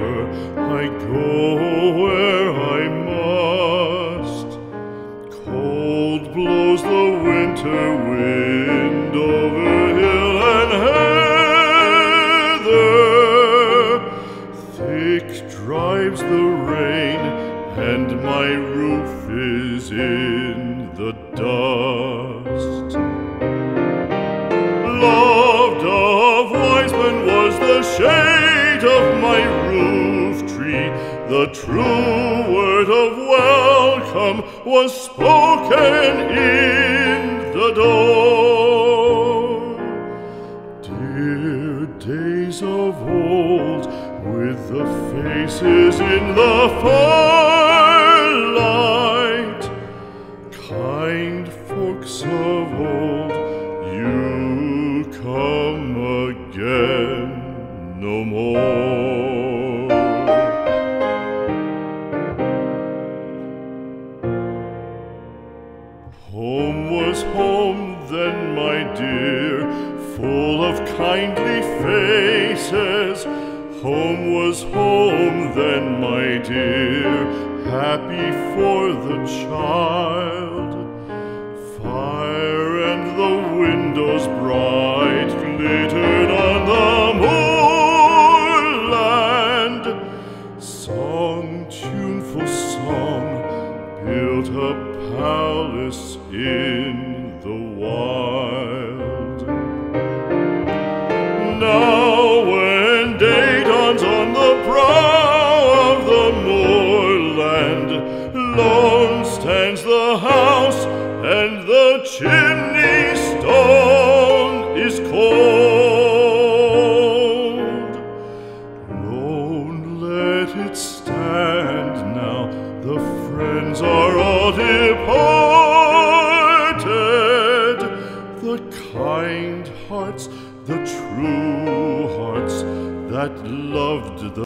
river, I go where I must. Cold blows the winter wind over hill and heather. Thick drives the rain, and my roof is in the dust. Loved of wise men was the shade of my roof tree. The true word of welcome was spoken in the door. Dear days of old, with the faces in the firelight, kind folks of old, you come again no more. Home was home then, my dear, full of kindly faces. Home was home then, my dear, happy for the child. Fire and the windows bright glittered on the moorland. Song, tuneful song, built a palace in the wild. Now when day dawns on the brow of the moorland, lone stands the house, and the chimney stone is cold. Lone, let it stand now, the friends are all departed. The kind hearts, the true hearts that loved the